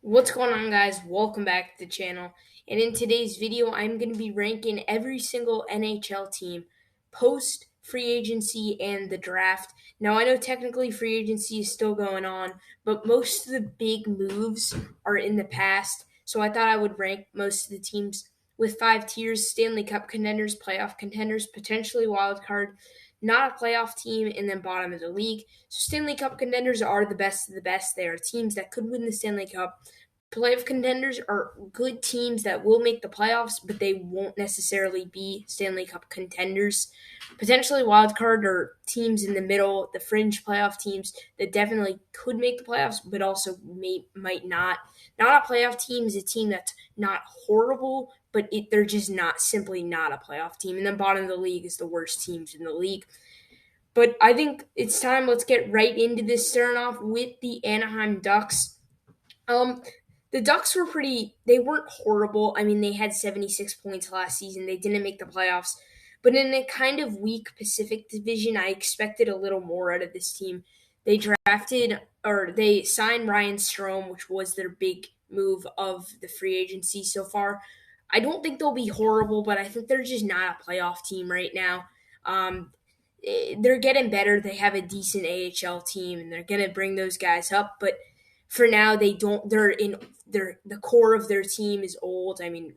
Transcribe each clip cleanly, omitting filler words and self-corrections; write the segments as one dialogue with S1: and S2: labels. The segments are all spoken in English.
S1: What's going on, guys? Welcome back to the channel. And in today's video, I'm going to be ranking every single NHL team post free agency and the draft. Now, I know technically free agency is still going on, but most of the big moves are in the past. So I thought I would rank most of the teams with 5 tiers: Stanley Cup contenders, playoff contenders, potentially wild card, not a playoff team, and then bottom of the league. So Stanley Cup contenders are the best of the best. They are teams that could win the Stanley Cup. Playoff contenders are good teams that will make the playoffs, but they won't necessarily be Stanley Cup contenders. Potentially wild card or teams in the middle, the fringe playoff teams that definitely could make the playoffs, but also might not. Not a playoff team is a team that's not horrible, but they're just not simply not a playoff team. And then bottom of the league is the worst teams in the league. But I think it's time. Let's get right into this. Starting off with the Anaheim Ducks. The Ducks they weren't horrible. I mean, they had 76 points last season. They didn't make the playoffs. But in a kind of weak Pacific division, I expected a little more out of this team. They signed Ryan Strome, which was their big move of the free agency so far. I don't think they'll be horrible, but I think they're just not a playoff team right now. They're getting better. They have a decent AHL team, and they're going to bring those guys up. But for now, they don't. The core of their team is old. I mean,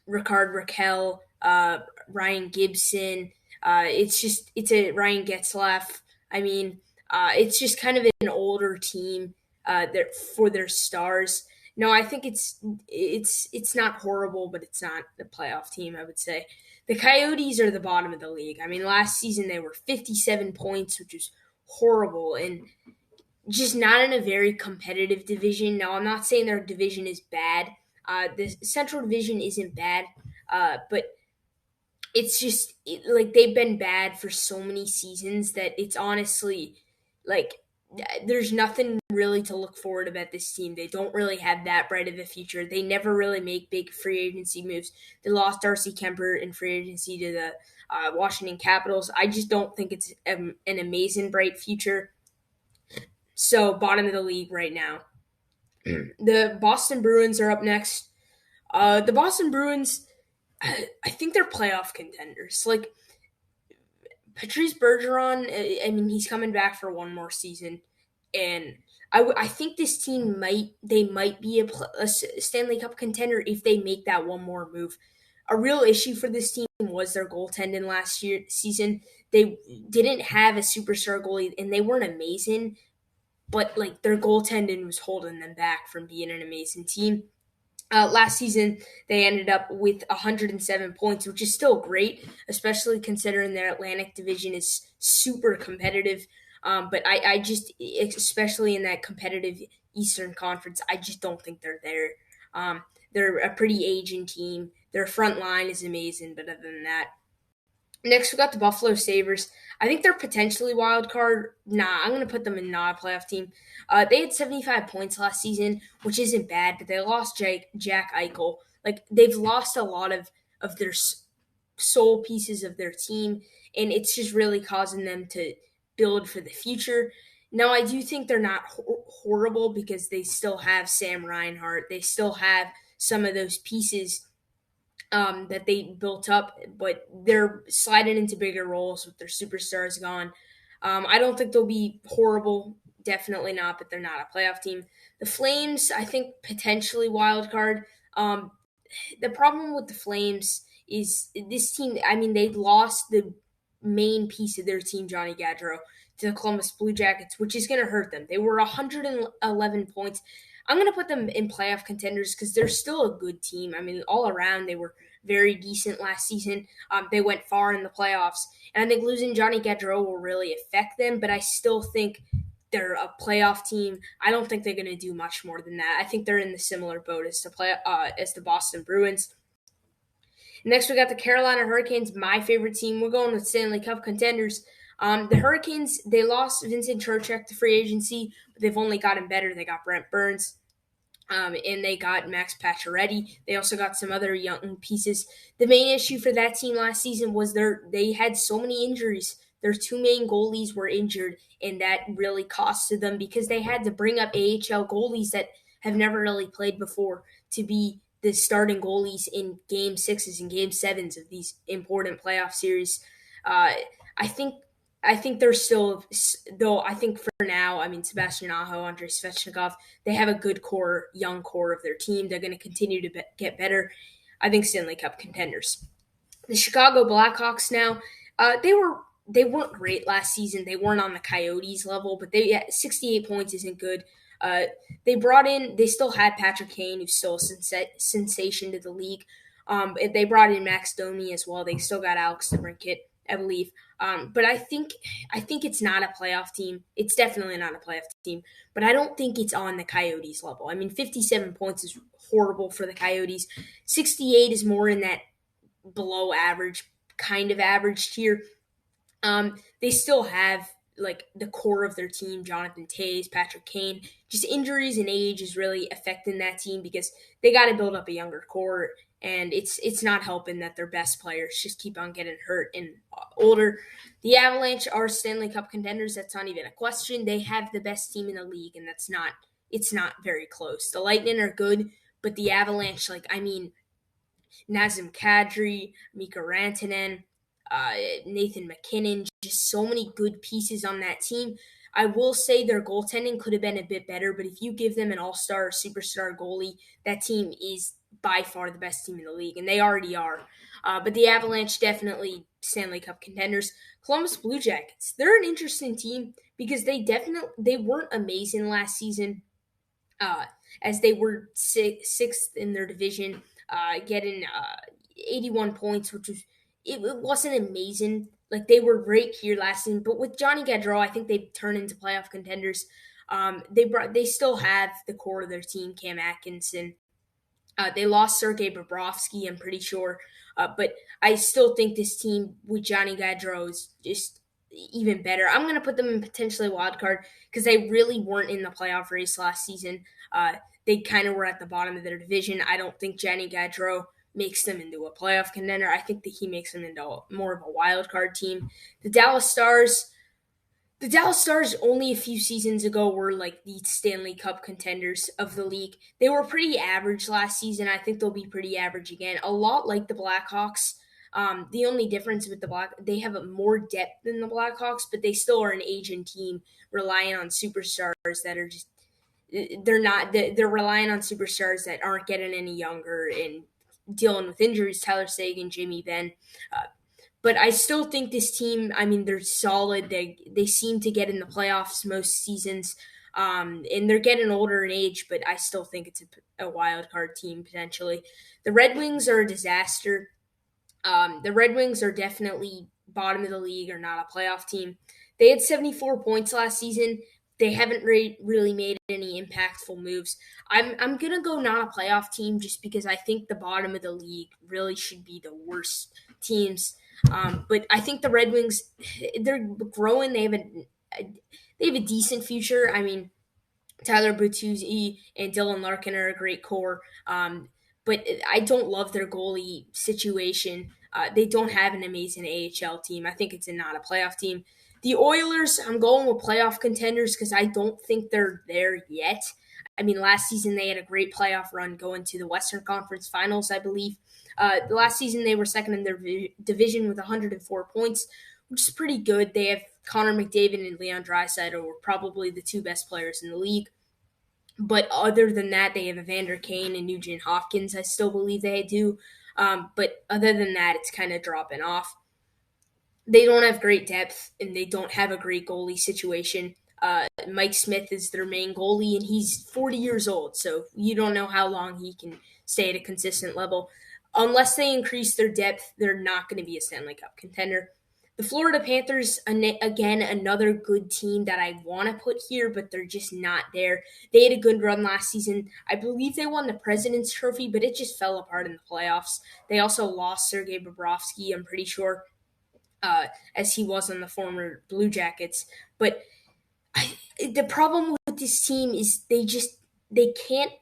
S1: Ricard Raquel, Ryan Gibson. It's a Ryan Getzlaff. I mean, it's just kind of an older team for their stars. No, I think it's not horrible, but it's not a playoff team, I would say. The Coyotes are the bottom of the league. I mean, last season they were 57 points, which is horrible, and just not in a very competitive division. Now, I'm not saying their division is bad. The Central Division isn't bad, but it's just like they've been bad for so many seasons that it's honestly like there's nothing really to look forward about this team. They don't really have that bright of a future. They never really make big free agency moves. They lost Darcy Kemper in free agency to the Washington Capitals. I just don't think it's an amazing bright future. So bottom of the league right now. The Boston Bruins are up next. The Boston Bruins, I think they're playoff contenders. Like Patrice Bergeron, I mean, he's coming back for one more season, and I think this team might be a Stanley Cup contender if they make that one more move. A real issue for this team was their goaltending last season. They didn't have a superstar goalie, and they weren't amazing, but like their goaltending was holding them back from being an amazing team. Last season, they ended up with 107 points, which is still great, especially considering their Atlantic Division is super competitive. But I just, especially in that competitive Eastern Conference, I just don't think they're there. They're a pretty aging team. Their front line is amazing, but other than that, next, we got the Buffalo Sabres. I think they're potentially wild card. Nah, I'm going to put them in not a playoff team. They had 75 points last season, which isn't bad, but they lost Jack Eichel. Like, they've lost a lot of their sole pieces of their team, and it's just really causing them to build for the future. Now, I do think they're not horrible because they still have Sam Reinhart. They still have some of those pieces that they built up, but they're sliding into bigger roles with their superstars gone. I don't think they'll be horrible. Definitely not, but they're not a playoff team. The Flames, I think, potentially wild card. The problem with the Flames is this team, I mean, they lost the main piece of their team, Johnny Gaudreau, to the Columbus Blue Jackets, which is going to hurt them. They were 111 points. I'm going to put them in playoff contenders because they're still a good team. I mean, all around, they were very decent last season. They went far in the playoffs. And I think losing Johnny Gaudreau will really affect them, but I still think they're a playoff team. I don't think they're going to do much more than that. I think they're in the similar boat as the Boston Bruins. Next, we got the Carolina Hurricanes, my favorite team. We're going with Stanley Cup contenders. The Hurricanes, they lost Vincent Trocheck to free agency, but they've only gotten better. They got Brent Burns, and they got Max Pacioretty. They also got some other young pieces. The main issue for that team last season was they had so many injuries. Their two main goalies were injured, and that really costed them because they had to bring up AHL goalies that have never really played before to be the starting goalies in game sixes and game sevens of these important playoff series. Uh, I think I think they're still, though. I think for now, I mean, Sebastian Aho, Andrei Svechnikov, they have a good core, young core of their team. They're going to continue to get better. I think Stanley Cup contenders. The Chicago Blackhawks now, they weren't great last season. They weren't on the Coyotes level, but 68 points isn't good. They still had Patrick Kane, who's still a sensation to the league. They brought in Max Domi as well. They still got Alex DeBrincat, I believe. But I think it's not a playoff team. It's definitely not a playoff team. But I don't think it's on the Coyotes level. I mean, 57 points is horrible for the Coyotes. 68 is more in that below average, kind of average tier. They still have like the core of their team, Jonathan Toews, Patrick Kane. Just injuries and age is really affecting that team because they got to build up a younger core, and it's not helping that their best players just keep on getting hurt and older. The Avalanche are Stanley Cup contenders. That's not even a question. They have the best team in the league, and it's not very close. The Lightning are good, but the Avalanche, Nazem Kadri, Mikko Rantanen, Nathan McKinnon, just so many good pieces on that team. I will say their goaltending could have been a bit better, but if you give them an all-star, superstar goalie, that team is by far the best team in the league, and they already are. But the Avalanche, definitely Stanley Cup contenders. Columbus Blue Jackets, they're an interesting team because they weren't amazing last season, as they were sixth in their division, getting 81 points, which was it wasn't amazing. Like, they were great here last season, but with Johnny Gaudreau, I think they've turned into playoff contenders. They still have the core of their team, Cam Atkinson. They lost Sergei Bobrovsky, I'm pretty sure, but I still think this team with Johnny Gaudreau is just even better. I'm going to put them in potentially wild card because they really weren't in the playoff race last season. They kind of were at the bottom of their division. I don't think Johnny Gaudreau makes them into a playoff contender. I think that he makes them into more of a wild card team. The Dallas Stars only a few seasons ago were like the Stanley Cup contenders of the league. They were pretty average last season. I think they'll be pretty average again. A lot like the Blackhawks. The only difference with they have more depth than the Blackhawks, but they still are an aging team relying on superstars that are just they're relying on superstars that aren't getting any younger and dealing with injuries, Tyler Seguin, Jamie Benn. But I still think this team, I mean, they're solid. They seem to get in the playoffs most seasons, and they're getting older in age, but I still think it's a wild card team potentially. The Red Wings are a disaster. The Red Wings are definitely bottom of the league, or not a playoff team. They had 74 points last season. They haven't really made any impactful moves. I'm gonna go not a playoff team just because I think the bottom of the league really should be the worst teams. But I think the Red Wings, they're growing. They have a decent future. I mean, Tyler Bertuzzi and Dylan Larkin are a great core. But I don't love their goalie situation. They don't have an amazing AHL team. I think it's not a playoff team. The Oilers, I'm going with playoff contenders because I don't think they're there yet. I mean, last season they had a great playoff run going to the Western Conference Finals, I believe. Last season they were second in their division with 104 points, which is pretty good. They have Connor McDavid and Leon Draisaitl, who are probably the two best players in the league. But other than that, they have Evander Kane and Nugent Hopkins, I still believe they do. But other than that, it's kind of dropping off. They don't have great depth, and they don't have a great goalie situation. Mike Smith is their main goalie, and he's 40 years old, so you don't know how long he can stay at a consistent level. Unless they increase their depth, they're not going to be a Stanley Cup contender. The Florida Panthers, again, another good team that I want to put here, but they're just not there. They had a good run last season. I believe they won the President's Trophy, but it just fell apart in the playoffs. They also lost Sergei Bobrovsky, I'm pretty sure, as he was on the former Blue Jackets. But the problem with this team is they can't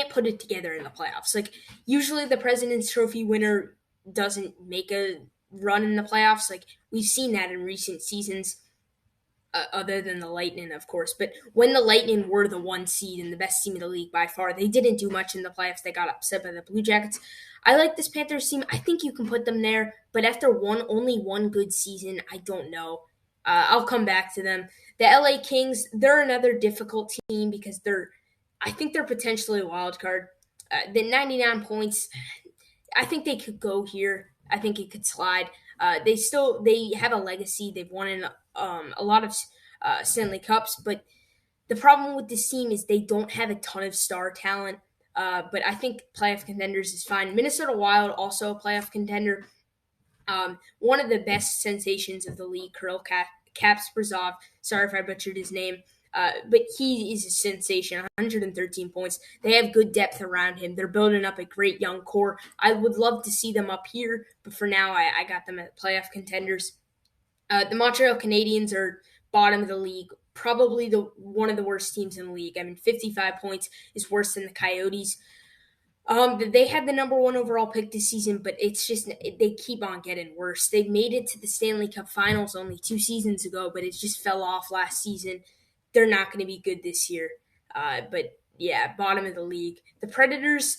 S1: put it together in the playoffs. Like, usually the President's Trophy winner doesn't make a run in the playoffs. Like, we've seen that in recent seasons. other than the Lightning, of course. But when the Lightning were the 1 seed and the best team in the league by far, they didn't do much in the playoffs. They got upset by the Blue Jackets. I like this Panthers team. I think you can put them there, but after only one good season, I don't know. I'll come back to them. The LA Kings, they're another difficult team because I think they're potentially a wild card. The 99 points, I think they could go here. I think it could slide. They have a legacy. They've won in a lot of Stanley Cups, but the problem with this team is they don't have a ton of star talent. But I think playoff contenders is fine. Minnesota Wild, also a playoff contender. One of the best sensations of the league, Kirill Kaprizov. Sorry if I butchered his name. But he is a sensation, 113 points. They have good depth around him. They're building up a great young core. I would love to see them up here, but for now, I got them at playoff contenders. The Montreal Canadiens are bottom of the league, probably one of the worst teams in the league. I mean, 55 points is worse than the Coyotes. They had the number one overall pick this season, but it's just they keep on getting worse. They made it to the Stanley Cup Finals only 2 seasons ago, but it just fell off last season. They're not going to be good this year. But yeah, bottom of the league. The Predators,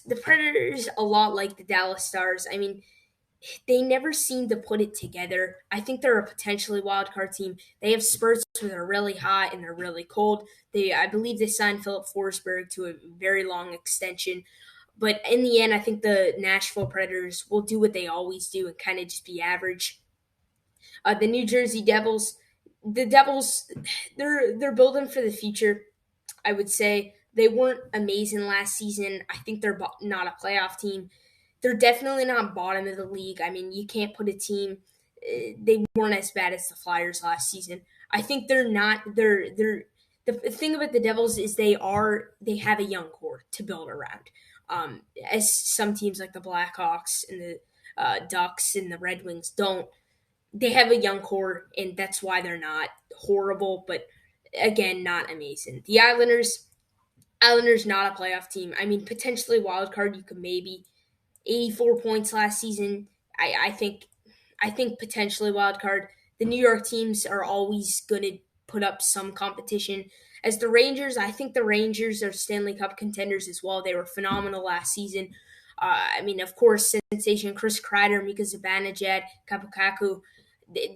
S1: a lot like the Dallas Stars. I mean, they never seem to put it together. I think they're a potentially wild card team. They have spurts where they're really hot and they're really cold. I believe they signed Philip Forsberg to a very long extension. But in the end, I think the Nashville Predators will do what they always do and kind of just be average. The New Jersey Devils, they're building for the future. I would say they weren't amazing last season. I think they're not a playoff team. They're definitely not bottom of the league. I mean, you can't put a team. They weren't as bad as the Flyers last season. I think they're not. The thing about the Devils is they have a young core to build around. As some teams like the Blackhawks and the Ducks and the Red Wings don't. They have a young core, and that's why they're not horrible, but again, not amazing. The Islanders not a playoff team. I mean, potentially wild card, you could maybe 84 points last season. I think potentially wild card. The New York teams are always going to put up some competition. As the Rangers, I think the Rangers are Stanley Cup contenders as well. They were phenomenal last season. I mean, of course, sensation Chris Kreider, Mika Zibanejad, Kapukaku.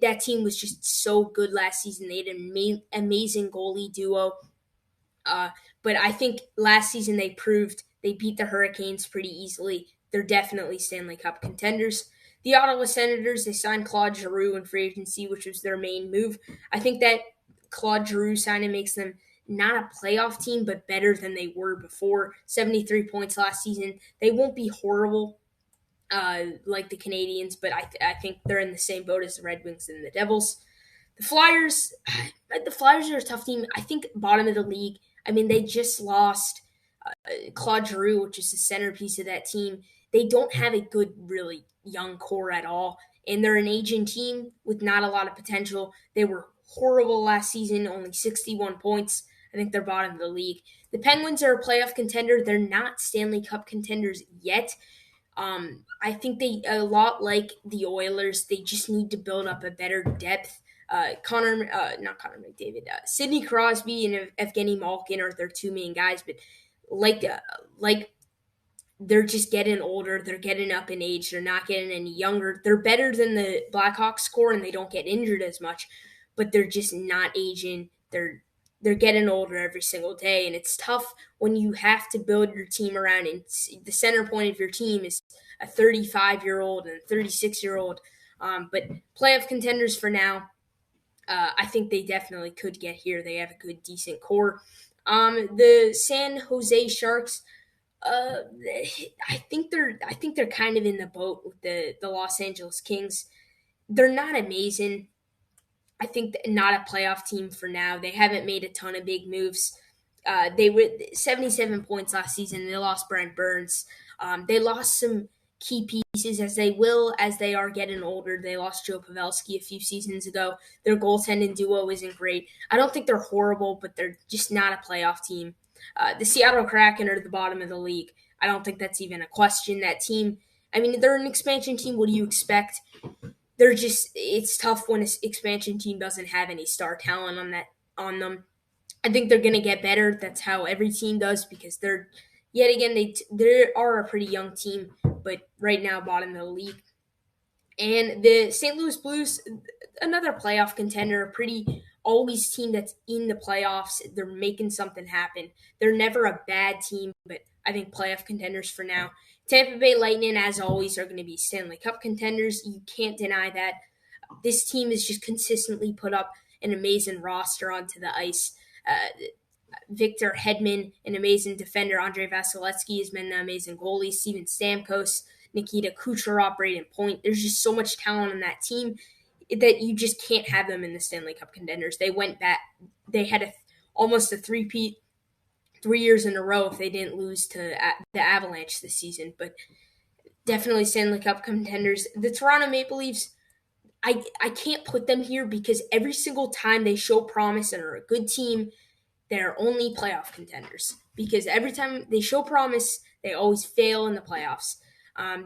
S1: That team was just so good last season. They had an amazing goalie duo. But I think last season they proved they beat the Hurricanes pretty easily. They're definitely Stanley Cup contenders. The Ottawa Senators, they signed Claude Giroux in free agency, which was their main move. I think that Claude Giroux signing makes them not a playoff team, but better than they were before. 73 points last season. They won't be horrible like the Canadiens, but I think they're in the same boat as the Red Wings and the Devils. The Flyers are a tough team. I think bottom of the league. I mean, they just lost Claude Giroux, which is the centerpiece of that team. They don't have a good, really young core at all, and they're an aging team with not a lot of potential. They were horrible last season, only 61 points. I think they're bottom of the league. The Penguins are a playoff contender. They're not Stanley Cup contenders yet. I think they, a lot like the Oilers, they just need to build up a better depth. Sidney Crosby and Evgeny Malkin are their two main guys, but like they're just getting older. They're getting up in age. They're not getting any younger. They're better than the Blackhawks core, and they don't get injured as much, but they're just not aging. They're getting older every single day, and it's tough when you have to build your team around, and the center point of your team is a 35-year-old and a 36-year-old. But playoff contenders for now. I think they definitely could get here. They have a good, decent core. The San Jose Sharks, I think they're kind of in the boat with the Los Angeles Kings. They're not amazing. I think not a playoff team for now. They haven't made a ton of big moves. They were 77 points last season. They lost Brent Burns. They lost some key pieces as they are getting older. They lost Joe Pavelski a few seasons ago. Their goaltending duo isn't great. I don't think they're horrible, but they're just not a playoff team. The Seattle Kraken are at the bottom of the league. I don't think that's even a question. That team, I mean, they're an expansion team. What do you expect? it's tough when an expansion team doesn't have any star talent on them. I think they're going to get better. That's how every team does, because yet again they are a pretty young team, but right now bottom of the league. And the St. Louis Blues, another playoff contender, a pretty always team that's in the playoffs. They're making something happen. They're never a bad team, but I think playoff contenders for now. Tampa Bay Lightning, as always, are going to be Stanley Cup contenders. You can't deny that. This team has just consistently put up an amazing roster onto the ice. Victor Hedman, an amazing defender. Andrei Vasilevsky has been an amazing goalie. Steven Stamkos, Nikita Kucherov, Braden Point. There's just so much talent on that team that you just can't have them in the Stanley Cup contenders. They went back. They had almost a three-peat 3 years in a row if they didn't lose to the Avalanche this season. But definitely Stanley Cup contenders. The Toronto Maple Leafs, I can't put them here because every single time they show promise and are a good team, they're only playoff contenders. Because every time they show promise, they always fail in the playoffs.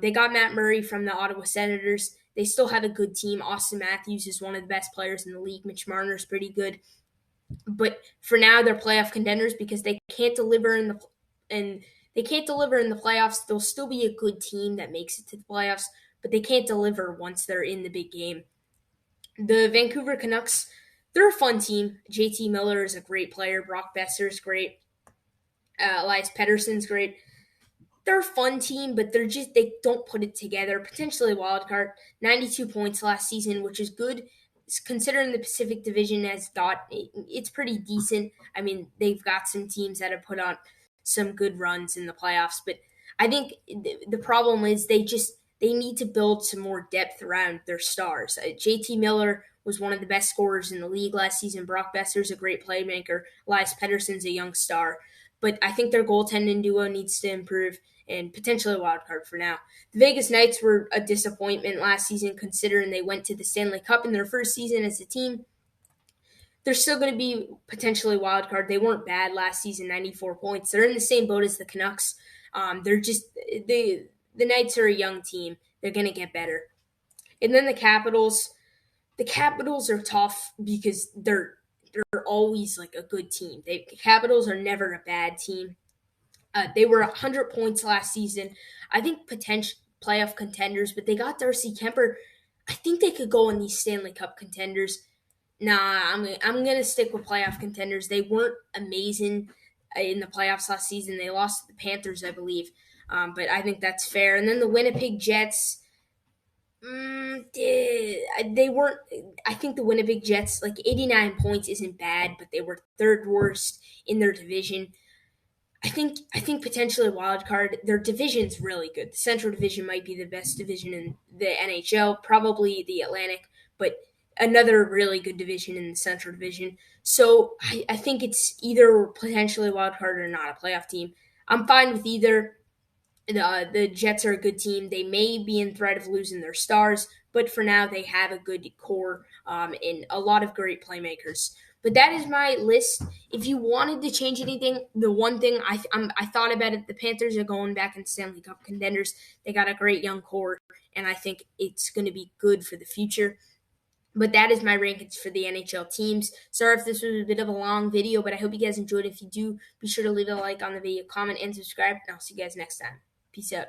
S1: They got Matt Murray from the Ottawa Senators. They still have a good team. Austin Matthews is one of the best players in the league. Mitch Marner is pretty good. But for now, they're playoff contenders because they can't deliver in the playoffs. They'll still be a good team that makes it to the playoffs, but they can't deliver once they're in the big game. The Vancouver Canucks, they're a fun team. JT Miller is a great player. Brock Besser's great. Elias Pettersson's great. They're a fun team, but they don't put it together. Potentially wild card. 92 points last season, which is good. Considering the Pacific Division has it's pretty decent. I mean, they've got some teams that have put on some good runs in the playoffs, but I think the problem is they need to build some more depth around their stars. JT Miller was one of the best scorers in the league last season. Brock Besser's a great playmaker. Elias Pettersson's a young star. But I think their goaltending duo needs to improve, and potentially a wild card for now. The Vegas Knights were a disappointment last season, considering they went to the Stanley Cup in their first season as a team. They're still going to be potentially wild card. They weren't bad last season, 94 points. They're in the same boat as the Canucks. The Knights are a young team. They're going to get better. And then the Capitals. The Capitals are tough because they're always like a good team. The Capitals are never a bad team. They were 100 points last season. I think potential playoff contenders, but they got Darcy Kemper. I think they could go in these Stanley Cup contenders. Nah, I'm going to stick with playoff contenders. They weren't amazing in the playoffs last season. They lost to the Panthers, I believe. But I think that's fair. And then the Winnipeg Jets, they weren't. I think the Winnipeg Jets, 89 points isn't bad, but they were third worst in their division. I think potentially a wild card. Their division's really good. The Central Division might be the best division in the NHL, probably the Atlantic, but another really good division in the Central Division. So I think it's either potentially a wild card or not a playoff team. I'm fine with either. The Jets are a good team. They may be in threat of losing their stars, but for now they have a good core and a lot of great playmakers. But that is my list. If you wanted to change anything, the one thing I thought about it, the Panthers are going back in Stanley Cup contenders. They got a great young core, and I think it's going to be good for the future. But that is my rankings for the NHL teams. Sorry if this was a bit of a long video, but I hope you guys enjoyed. If you do, be sure to leave a like on the video, comment, and subscribe, and I'll see you guys next time. Peace out.